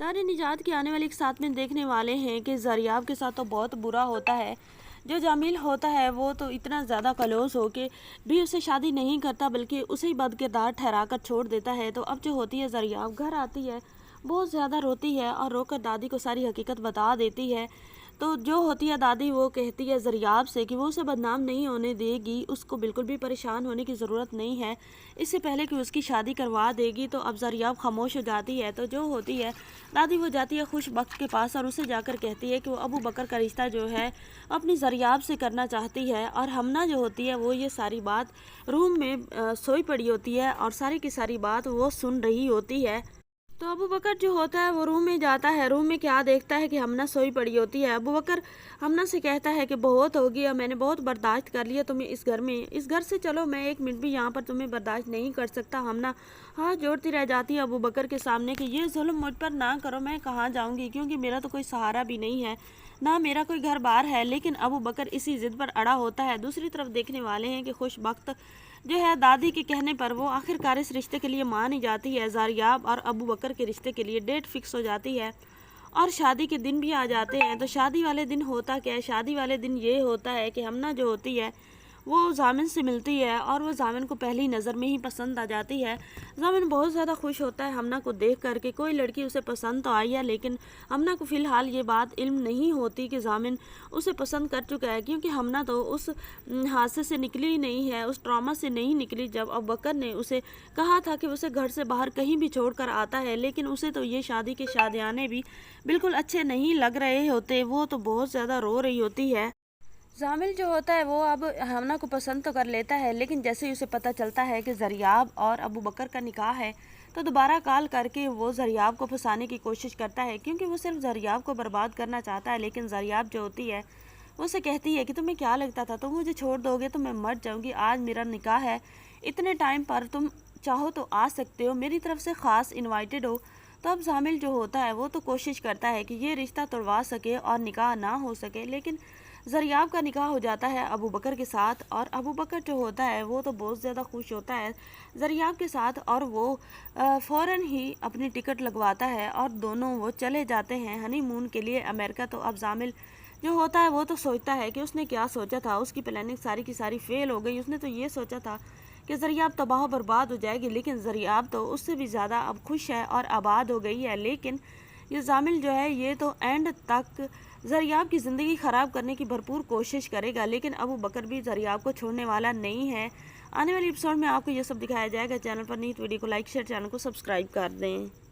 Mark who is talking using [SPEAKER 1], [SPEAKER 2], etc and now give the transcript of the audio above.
[SPEAKER 1] दार निजात की आने वाली एक साथ में देखने वाले हैं कि ज़रियाब के साथ तो बहुत बुरा होता है। जो जामिल होता है वो तो इतना ज़्यादा क्लोज हो के भी उससे शादी नहीं करता, बल्कि उसे ही बदकिरदार ठहरा कर छोड़ देता है। तो अब जो होती है, ज़रियाब घर आती है, बहुत ज़्यादा रोती है और रोकर दादी को सारी हकीकत बता देती है। तो जो होती है दादी, वो कहती है ज़रियाब से कि वो उसे बदनाम नहीं होने देगी, उसको बिल्कुल भी परेशान होने की ज़रूरत नहीं है, इससे पहले कि उसकी शादी करवा देगी। तो अब ज़रियाब खामोश हो जाती है। तो जो होती है दादी, वो जाती है खुशबख्त के पास और उसे जाकर कहती है कि वो अबू बकर का रिश्ता जो है अपनी ज़रियाब से करना चाहती है। और हमना जो होती है वो ये सारी बात रूम में सोई पड़ी होती है और सारी की सारी बात वो सुन रही होती है। तो अबू बकर जो होता है वो रूम में जाता है। रूम में क्या देखता है कि हमना सोई पड़ी होती है। अबू बकर हमना से कहता है कि बहुत हो गया, मैंने बहुत बर्दाश्त कर लिया तुम्हें इस घर में, इस घर से चलो, मैं एक मिनट भी यहाँ पर तुम्हें बर्दाश्त नहीं कर सकता। हमना हाथ जोड़ती रह जाती है अबू बकर के सामने कि ये जुल्म मुझ पर ना करो, मैं कहाँ जाऊँगी, क्योंकि मेरा तो कोई सहारा भी नहीं है, ना मेरा कोई घर बार है। लेकिन अबू बकर इसी जिद पर अड़ा होता है। दूसरी तरफ देखने वाले हैं कि खुशबख्त जो है दादी के कहने पर वो आखिरकार इस रिश्ते के लिए मान ही जाती है। ज़रियाब और अबू बकर के रिश्ते के लिए डेट फिक्स हो जाती है और शादी के दिन भी आ जाते हैं। तो शादी वाले दिन होता क्या है, शादी वाले दिन ये होता है कि हमना जो होती है वो जामिन से मिलती है और वो जामिन को पहली नज़र में ही पसंद आ जाती है। जामिन बहुत ज़्यादा खुश होता है हमना को देख करके, कोई लड़की उसे पसंद तो आई है, लेकिन हमना को फ़िलहाल ये बात इल्म नहीं होती कि जामिन उसे पसंद कर चुका है, क्योंकि हमना तो उस हादसे से निकली ही नहीं है, उस ट्रॉमा से नहीं निकली जब अबू बकर ने उसे कहा था कि उसे घर से बाहर कहीं भी छोड़ कर आता है। लेकिन उसे तो ये शादी के शादियाने भी बिल्कुल अच्छे नहीं लग रहे होते, वो तो बहुत ज़्यादा रो रही होती है। जामिल जो होता है वो अब हमना को पसंद तो कर लेता है, लेकिन जैसे ही उसे पता चलता है कि ज़रियाब और अबू बकर का निकाह है, तो दोबारा कॉल करके वो ज़रियाब को फंसाने की कोशिश करता है, क्योंकि वो सिर्फ ज़रियाब को बर्बाद करना चाहता है। लेकिन ज़रियाब जो होती है वो उसे कहती है कि तुम्हें क्या लगता था, तुम मुझे छोड़ दोगे तो मैं मर जाऊंगी, आज मेरा निकाह है, इतने टाइम पर तुम चाहो तो आ सकते हो, मेरी तरफ से ख़ास इनवाइटेड हो। तो अब जामिल जो होता है वो तो कोशिश करता है कि ये रिश्ता तोड़वा सके और निकाह ना हो सके, लेकिन ज़रियाब का निकाह हो जाता है अबू बकर के साथ। और अबू बकर जो होता है वो तो बहुत ज़्यादा खुश होता है ज़रियाब के साथ और वो फ़ौरन ही अपनी टिकट लगवाता है और दोनों वो चले जाते हैं हनीमून के लिए अमेरिका। तो अब जामिल जो होता है वो तो सोचता है कि उसने क्या सोचा था, उसकी प्लानिंग सारी की सारी फेल हो गई। उसने तो ये सोचा था कि ज़रियाब तबाह बर्बाद हो जाएगी, लेकिन ज़रियाब तो उससे भी ज़्यादा अब खुश है और आबाद हो गई है। लेकिन ये जामिल जो है ये तो एंड तक ज़रियाब की ज़िंदगी ख़राब करने की भरपूर कोशिश करेगा, लेकिन अबू बकर भी ज़रियाब को छोड़ने वाला नहीं है। आने वाली एपिसोड में आपको ये सब दिखाया जाएगा। चैनल पर नहीं तो वीडियो को लाइक शेयर, चैनल को सब्सक्राइब कर दें।